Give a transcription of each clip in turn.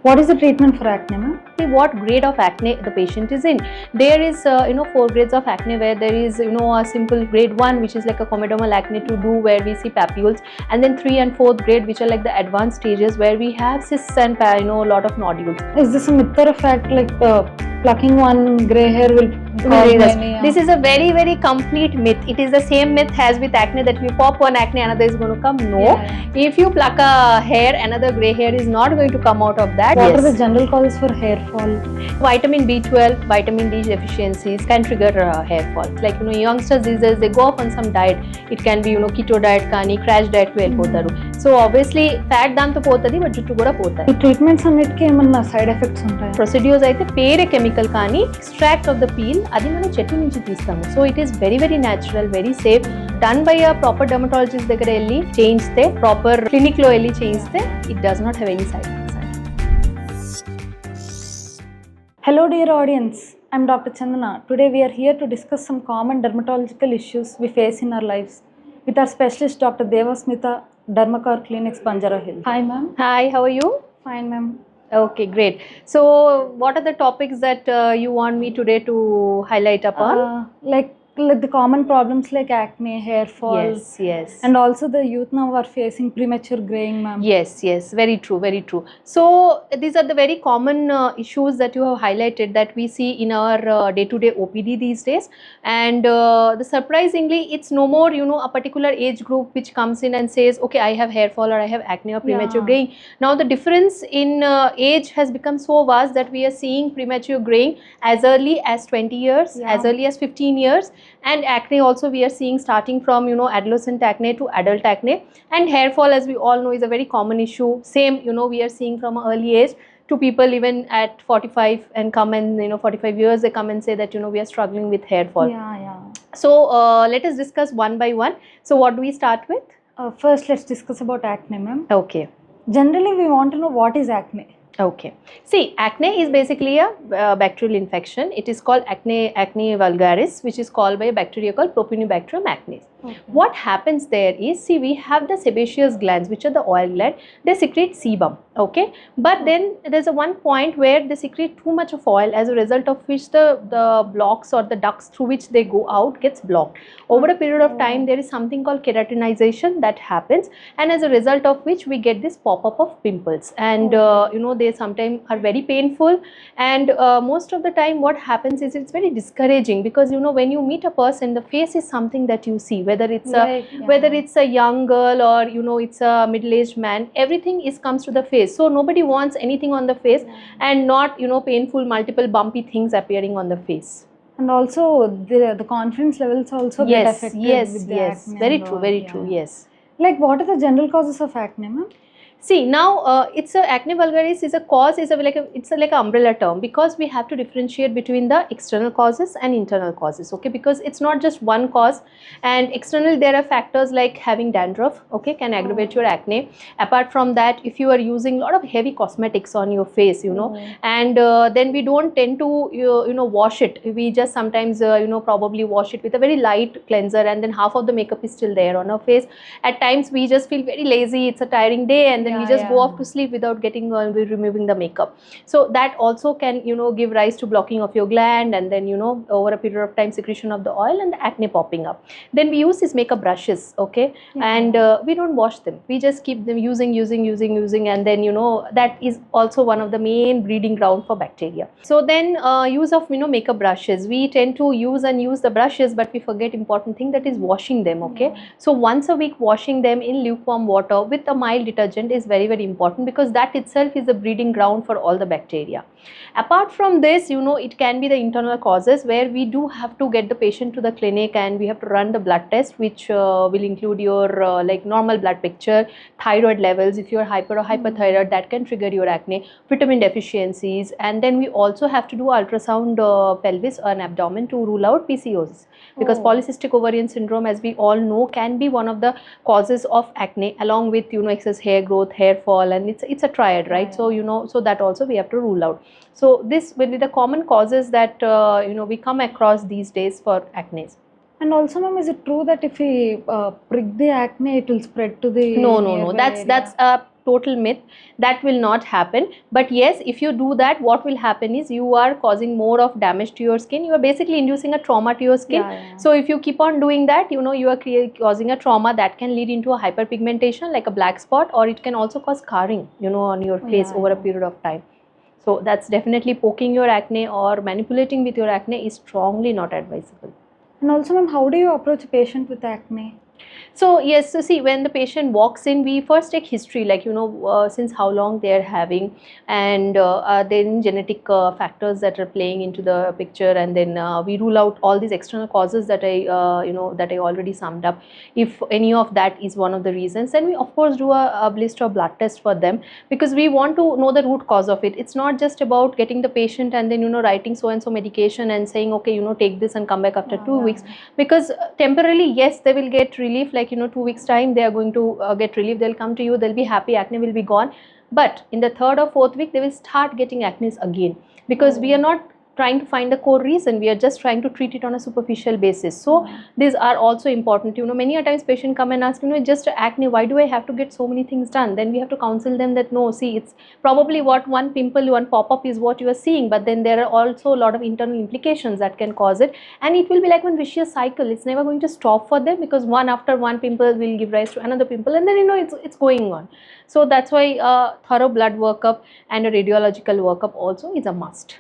What is the treatment for acne, ma'am? What grade of acne the patient is in. There is 4 grades of acne, where there is a simple grade 1, which is like a comedomal acne to do, where we see papules, and then 3 and 4th grade, which are like the advanced stages, where we have cysts and a lot of nodules. Is this a myth or a fact, like plucking one grey hair will cause many? This is a very, very complete myth. It is the same myth as with acne, that if you pop one acne, another is going to come. No. Yeah. If you pluck a hair, another grey hair is not going to come out of that. What are the general causes for hair fall? Vitamin B12, vitamin D deficiencies can trigger hair fall. Like youngsters these days, they go off on some diet. It can be keto diet కానీ crash diet కు వెళ్ళిపోతారు. So obviously fat దాంతో పోతది, but జుట్టు కూడా పోతాయి. ఈ treatments అన్నిటికీ ఏమన్నా సైడ్ ఎఫెక్ట్స్ ఉంటాయా? ప్రొసీడ్యూర్స్ అయితే పేరే కెమికల్, కానీ ఎక్స్ట్రాక్ట్ ఆఫ్ ద పీల్ అది మనం చెట్టు నుంచి తీస్తాము. So it is very very natural, very safe. Done by a proper dermatologist దగ్గర వెళ్ళి చేయిస్తే, ప్రాపర్ క్లినిక్ లో వెళ్ళి చేయిస్తే, it does not have any side effects. Hello dear audience, I am Dr. Chandana. Today we are here to discuss some common dermatological issues we face in our lives with our specialist Dr. Debasmita, Dermacare Clinics, Banjara Hills. Hi ma'am. Hi, how are you? Fine ma'am. Okay, great. So what are the topics that you want me today to highlight upon? Like the common problems like acne, hair fall. Yes. And also the youth now are facing premature graying, ma'am. Yes, very true, very true. So these are the very common issues that you have highlighted that we see in our day-to-day OPD these days. And surprisingly, it's no more a particular age group which comes in and says, okay, I have hair fall or I have acne or premature graying. Now the difference in age has become so vast that we are seeing premature graying as early as 20 years, as early as 15 years. And acne also we are seeing starting from adolescent acne to adult acne. And hair fall, as we all know, is a very common issue. Same we are seeing from an early age to people even at 45 and come and 45 years they come and say that we are struggling with hair fall. So let us discuss one by one. So what do we start with? First let's discuss about acne, ma'am. Okay. Generally we want to know what is acne. Okay. See, acne is basically a bacterial infection. It is called acne vulgaris, which is called by a bacteria called Propionibacterium acnes. Okay. What happens there is, see, we have the sebaceous glands, which are the oil gland. They secrete sebum, okay? But then there's a one point where they secrete too much of oil, as a result of which the blocks or the ducts through which they go out gets blocked. Over a period of time, there is something called keratinization that happens, and as a result of which we get this pop-up of pimples. And they sometimes are very painful, and most of the time what happens is it's very discouraging, because when you meet a person, the face is something that you see, whether it's a young girl or it's a middle-aged man, everything comes to the face. So nobody wants anything on the face and not painful multiple bumpy things appearing on the face. And also the confidence levels also get affected with the acne. Very true. Yes. Like what are the general causes of acne, ma'am? See, now it's a acne vulgaris is a cause, it's like an umbrella term, because we have to differentiate between the external causes and internal causes, okay? Because it's not just one cause. And external, there are factors like having dandruff, okay, can aggravate your acne. Apart from that, if you are using a lot of heavy cosmetics on your face, and then we don't tend to wash it. We just sometimes probably wash it with a very light cleanser, and then half of the makeup is still there on our face. At times we just feel very lazy, it's a tiring day, and then we just go off to sleep without getting removing the makeup. So that also can give rise to blocking of your gland, and then over a period of time secretion of the oil and the acne popping up. Then we use these makeup brushes, okay, and we don't wash them. We just keep them using, and then that is also one of the main breeding ground for bacteria. So then use of makeup brushes, we tend to use the brushes, but we forget important thing, that is washing them, okay. So once a week washing them in lukewarm water with a mild detergent is very important, because that itself is a breeding ground for all the bacteria. Apart from this, it can be the internal causes, where we do have to get the patient to the clinic and we have to run the blood test, which will include your like normal blood picture, thyroid levels. If you are hyper or hyperthyroid, that can trigger your acne, vitamin deficiencies, and then we also have to do ultrasound pelvis and abdomen to rule out PCOS, because polycystic ovarian syndrome, as we all know, can be one of the causes of acne, along with excess hair growth, hair fall, and it's a triad, right? So so that also we have to rule out. So this will be the common causes that we come across these days for acne. And also, ma'am, is it true that if we prick the acne, it will spread to the No. That's total myth. That will not happen. But yes, if you do that, what will happen is you are causing more of damage to your skin. You are basically inducing a trauma to your skin. So if you keep on doing that, you know, you are causing a trauma that can lead into a hyperpigmentation like a black spot, or it can also cause scarring, you know, on your face over a period of time. So that's definitely poking your acne or manipulating with your acne is strongly not advisable. And also, ma'am, how do you approach a patient with acne? So yes, so see, when the patient walks in, we first take history, like, you know, since how long they are having, and then genetic factors that are playing into the picture, and then we rule out all these external causes that that I already summed up. If any of that is one of the reasons, then we of course do a blister or blood test for them, because we want to know the root cause of it. It's not just about getting the patient and then, you know, writing so and so medication and saying, okay, you know, take this and come back after 2 weeks, because temporarily, yes, they will get relief, like, you know, 2 weeks time they are going to get relief, they'll come to you, they'll be happy, acne will be gone. But in the 3rd or 4th week they will start getting acne again, because we are not trying to find the core reason, we are just trying to treat it on a superficial basis. So these are also important. You know, many a times patient come and ask, you know, just acne, why do I have to get so many things done? Then we have to counsel them that no, see, it's probably what one pimple, one pop-up is what you are seeing, but then there are also a lot of internal implications that can cause it, and it will be like one vicious cycle. It's never going to stop for them, because one after one pimple will give rise to another pimple, and then, you know, it's going on. So that's why thorough blood workup and a radiological workup also is a must.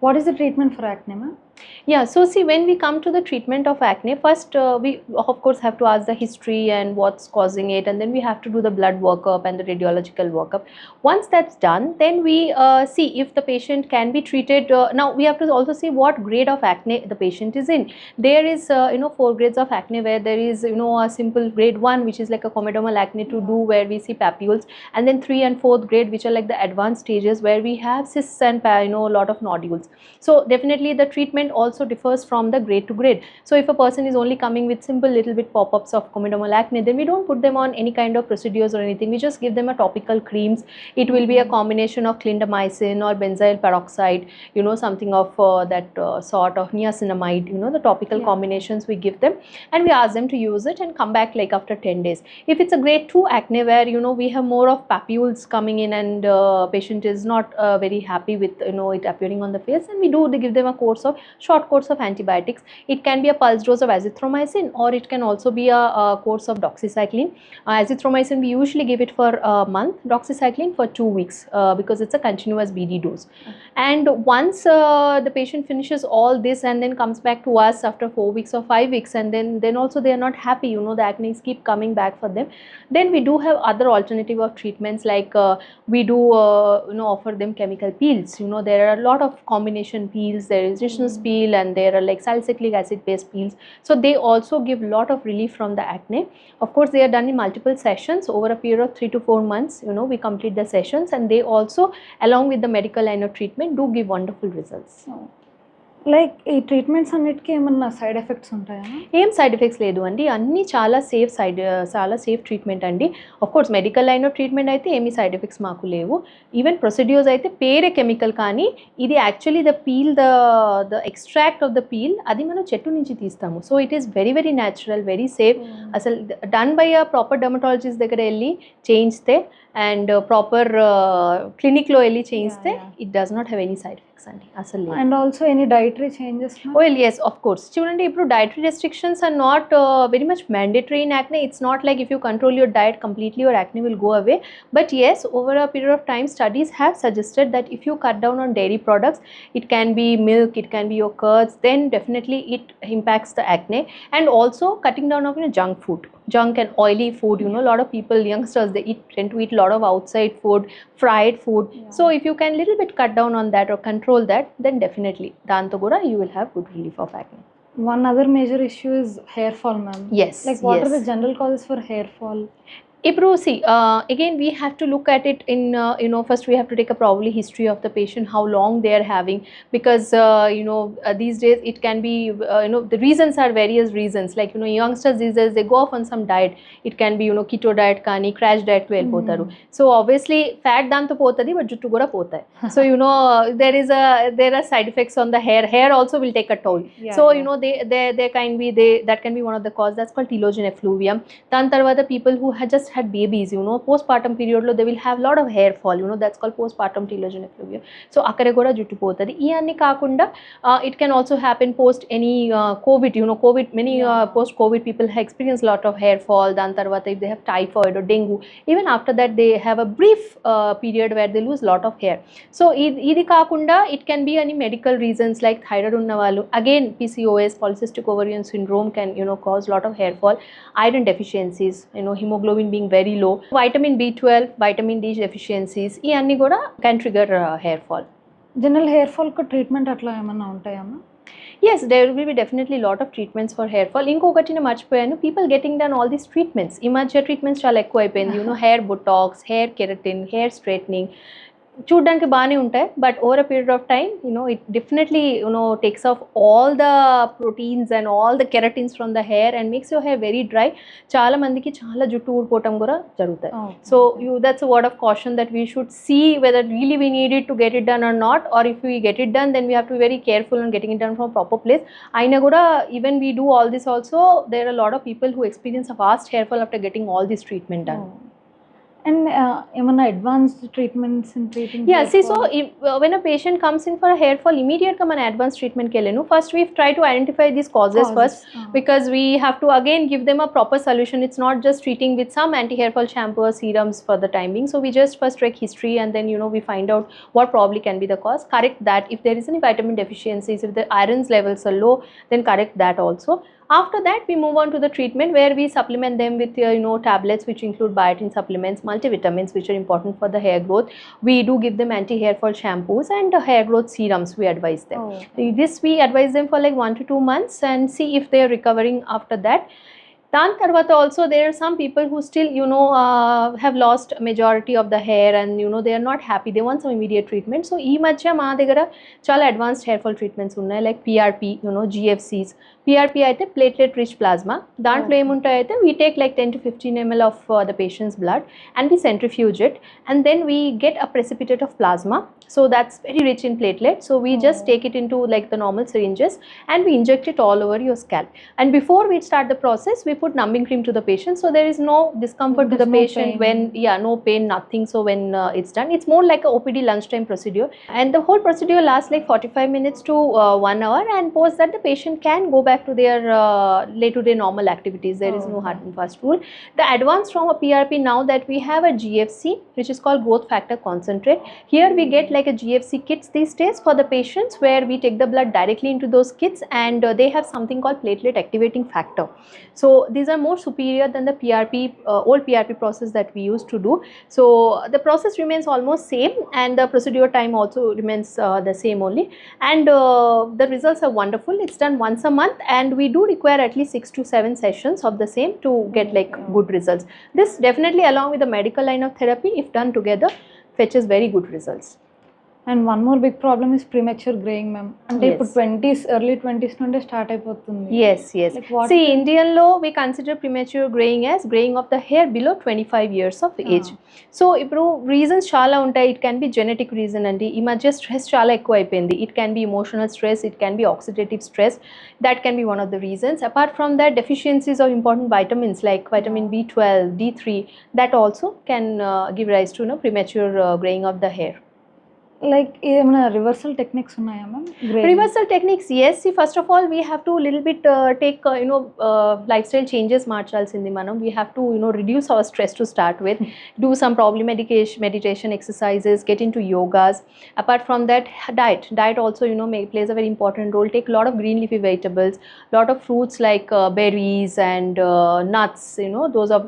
What is the treatment for acne, ma'am? Yeah, so see, when we come to the treatment of acne, first we of course have to ask the history and what's causing it, and then we have to do the blood workup and the radiological workup. Once that's done, then we see if the patient can be treated. Now we have to also see what grade of acne the patient is in. There is 4 grades of acne, where there is, you know, a simple grade 1, which is like a comedomal acne to do, where we see papules, and then 3 and 4th grade, which are like the advanced stages, where we have cysts and a lot of nodules. So definitely the treatment also differs from the grade to grade. So if a person is only coming with simple little bit pop-ups of comedomal acne, then we don't put them on any kind of procedures or anything. We just give them a topical creams. It will be a combination of clindamycin or benzyl peroxide, you know, something of that sort of niacinamide, you know, the topical combinations we give them, and we ask them to use it and come back like after 10 days. If it's a grade 2 acne, where, you know, we have more of papules coming in, and patient is not very happy with, you know, it appearing on the face, and we do give them a short course of antibiotics. It can be a pulse dose of azithromycin, or it can also be a course of doxycycline. Azithromycin we usually give it for a month, doxycycline for 2 weeks, because it's a continuous BD dose. And once the patient finishes all this and then comes back to us after 4 weeks or 5 weeks, and then also they are not happy, you know, the acne keep coming back for them, then we do have other alternative of treatments, like we do offer them chemical peels. You know, there are a lot of combination peels. There is Rishna's peel, and there are like salicylic acid based peels. So they also give lot of relief from the acne. Of course, they are done in multiple sessions over a period of 3 to 4 months. You know, we complete the sessions, and they also, along with the medical line of treatment, do give wonderful results. Like ఈ treatments అన్నిటికీ ఏమన్నా side effects ఉంటాయా? ఏం side effects లేదు అండి, అన్నీ చాలా safe treatment అండి. Of course medical line of treatment అయితే ఏమీ సైడ్ ఎఫెక్ట్స్ మాకు లేవు. ఈవెన్ ప్రొసీడ్యూర్స్ అయితే పేరే కెమికల్, కానీ ఇది actually the peel, the extract of the peel, అది మనం చెట్టు నుంచి తీస్తాము. So it is very very natural, very safe. అసలు done by a proper dermatologist దగ్గర వెళ్ళి చేయిస్తే, అండ్ ప్రాపర్ క్లినిక్లో వెళ్ళి చేయిస్తే, it does not have any side effects అండి అసలు. And also any dietary changes? Well, yes, of course. చూడండి, ఇప్పుడు dietary restrictions are not very much mandatory in acne. It's not like if you control your diet completely, your acne will go away. But yes, over a period of time, studies have suggested that if you cut down on dairy products, it can be milk, it can be your curds, then definitely it impacts the acne. And also cutting down of junk and oily food. You know, a lot of people, youngsters, they tend to eat a lot of outside food, fried food. So if you can little bit cut down on that or control that, then definitely danto gura you will have good relief of acne. One other major issue is hair fall, ma'am. Yes. Like what are the general causes for hair fall? Ibru, see, again we have to look at it in first we have to take a probably history of the patient, how long they are having, because these days it can be the reasons are various reasons, like youngsters these days they go off on some diet. It can be keto diet kani crash diet ku vellipotaru. So obviously fat danto potadi but juttu kuda potayi. So there are side effects on the hair also will take a toll. They can be that can be one of the cause. That's called telogen effluvium. Dan tarvata people who had just had babies, you know, postpartum period lo they will have lot of hair fall, you know, that's called postpartum telogen effluvia. So akkade kuda juttu potadi. Ee anni kaakunda it can also happen post any covid, you know, covid many post covid people have experienced lot of hair fall. Dan tarvata if they have typhoid or dengue, even after that they have a brief period where they lose lot of hair. So idi kaakunda it can be any medical reasons like thyroid unna vallu, again PCOS, polycystic ovarian syndrome can, you know, cause lot of hair fall. Iron deficiencies, you know, hemoglobin being very low, vitamin B12, vitamin D deficiencies, ee anni kuda can trigger hair fall. General hair ఫాల్కి treatment అట్లా ఏమన్నా ఉంటాయమ్మా? Yes, there will be definitely lot of treatments for hair fall. ఇంకొకటి నేను మర్చిపోయాను, people getting done all these treatments. ఈ మధ్య treatments చాలా ఎక్కువ అయిపోయింది, you know, hair botox, hair keratin, hair straightening. చూడ్డానికి బాగానే ఉంటాయి, but over a period of time, you know, it definitely, you know, takes off all the proteins and all the keratins from the hair and makes your hair very dry. చాలా మందికి చాలా జుట్టు ఊడిపోవటం కూడా జరుగుతాయి. So that's word of caution that we should see whether really we needed to get it done or not, or if we get it done then we have to be very careful on getting it done from proper place. అయినా కూడా even we do all this also, there are lot of people who experience a fast hair fall after getting all this treatment done. And ఏమన్నా advanced treatments in treating? Yeah, see, so if, when a patient comes in for a hair fall, immediate come an advanced treatment ke lenu. First we try to identify these causes first, because we have to again give them a proper solution. It's not just treating with some anti hair fall shampoo or serums for the time being. So we just first check history and then, you know, we find out what probably can be the cause, correct that. If there is any vitamin deficiencies, if the iron's levels are low, then correct that also. After that we move on to the treatment where we supplement them with you know, tablets which include biotin supplements, multivitamins which are important for the hair growth. We do give them anti hair fall shampoos and hair growth serums we advise them. This we advise them for like 1 to 2 months and see if they are recovering after that. దాని తర్వాత also there are some people who still, you know, have lost majority of the hair and, you know, they are not happy, they want some immediate treatment. So ఈ మధ్య మా దగ్గర చాలా advanced hair fall treatments ఉన్నాయి, like PRP, you know, GFCs. PRP అయితే platelet rich plasma. దాంట్లో ఏముంటాయి అయితే we take like 10 to 15 ml of the patient's blood and we centrifuge it and then we get a precipitate of plasma. So that's very rich in platelet. So we just take it into like the normal syringes and we inject it all over your scalp. And before we start the process, we put numbing cream to the patient, so there is no discomfort to the patient when, yeah, no pain, nothing. So when it's done, it's more like a OPD lunchtime procedure, and the whole procedure lasts like 45 minutes to 1 hour, and post that the patient can go back to their day-to-day normal activities. There is no hard and fast rule. The advance from a PRP, now that we have a GFC, which is called growth factor concentrate. Here we get like a GFC kits these days for the patients, where we take the blood directly into those kits and they have something called platelet activating factor. So these are more superior than the PRP, old PRP process that we used to do. So the process remains almost same and the procedure time also remains the same only, and the results are wonderful. It's done once a month and we do require at least 6 to 7 sessions of the same to get like good results. This definitely, along with the medical line of therapy, if done together, fetches very good results. And one more big problem is premature greying ma'am. అంటే ఇప్పుడు 20s, early 20s నుండే start అయిపోతుంది. Yes, yes. Like see, Indian law we consider premature graying as graying of the hair below 25 years of age. So ఇప్పుడు reasons చాలా ఉంటాయి. It can be genetic reason అండి. ఈ మధ్య స్ట్రెస్ చాలా ఎక్కువ అయిపోయింది. It can be emotional stress, it can be oxidative stress. That can be one of the reasons. Apart from that, deficiencies of important vitamins like vitamin B12, D3, that also can give rise to, you know, premature graying of the hair. Like ఏమైనా reversal techniques ఉన్నాయా ma'am? Reversal techniques, yes. See, first of all, we have to little bit take you know, lifestyle changes మార్చాల్సింది మనం. We have to, you know, reduce our stress to start with, do some problem meditation exercises, get into yogas. Apart from that, diet also, you know, plays a very important role. Take a lot of green leafy vegetables, lot of fruits like berries and nuts, you know, those are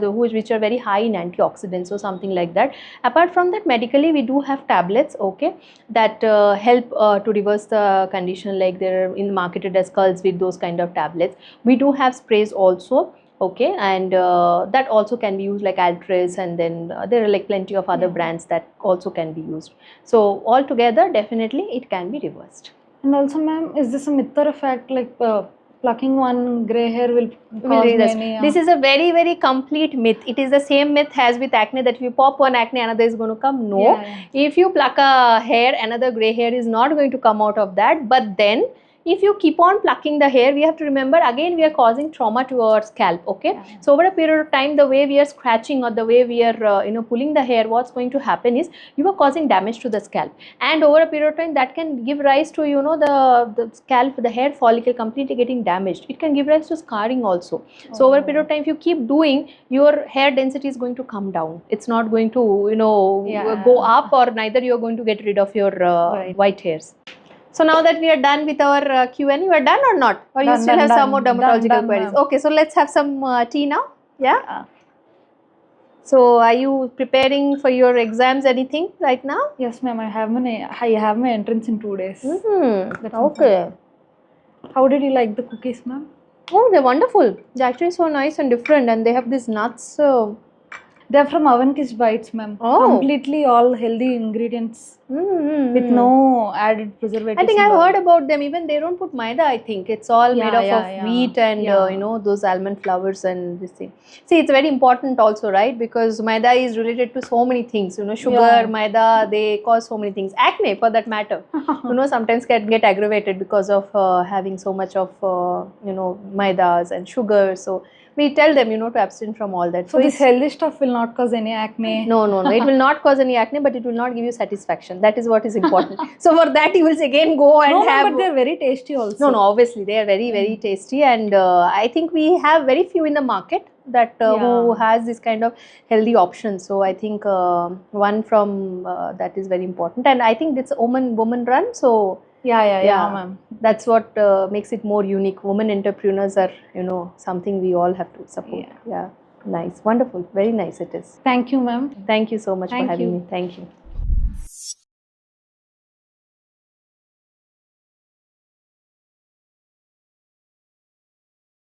the which are very high in antioxidants or something like that. Apart from that, medically we do have tablets, okay, that help to reverse the condition, like they're in marketed as cults with those kind of tablets. We do have sprays also, okay, and that also can be used like Doctress, and then there are like plenty of other brands that also can be used. So altogether, definitely it can be reversed. And also ma'am, is this a myth or a fact, like plucking one grey hair will cause many? This is a very, very complete myth. It is the same myth as with acne, that if you pop one acne, another is going to come. No. If you pluck a hair, another grey hair is not going to come out of that. But then if you keep on plucking the hair, we have to remember again we are causing trauma to our scalp. Okay, Yeah. so over a period of time, the way we are scratching or the way we are pulling the hair, what's going to happen is you are causing damage to the scalp, and over a period of time that can give rise to the scalp, the hair follicle completely getting damaged. It can give rise to scarring also. So over a period of time, if you keep doing, your hair density is going to come down. It's not going to go up, or neither you are going to get rid of your Right. white hairs. So now that we are done with our Q&A, you are done or not? Or you Done, still done, have some done, more done, dermatological done, queries? ma'am. Okay, so let's have some tea now. Yeah? Yeah. So are you preparing for your exams, anything right now? Yes, ma'am. I have my entrance in 2 days. That's Okay. How did you like the cookies, ma'am? Oh, they're wonderful. They're actually so nice and different, and they have these nuts. They're from Oven Kiss Bites, ma'am. Oh. Completely all healthy ingredients with no added preservatives. I think and I've all. heard about them. Even they don't put maida. I think it's all made up of wheat and those almond flowers and this thing. See, it's very important also, right? Because maida is related to so many things. Sugar, maida, they cause so many things. Acne, for that matter. Sometimes can get aggravated because of having so much of maidas and sugar. So we tell them, to abstain from all that. So this healthy stuff will not cause any acne? No. It will not cause any acne, but it will not give you satisfaction. That is what is important. So for that, you will again go and have... but they're very tasty also. No, obviously, they are very, very tasty. And I think we have very few in the market that who has this kind of healthy options. So I think one from that is very important. And I think it's a woman run. So yeah, ma'am. That's what makes it more unique. Women entrepreneurs are, something we all have to support. Yeah. Nice. Wonderful. Very nice it is. Thank you, ma'am. Thank you so much for having me. Thank you.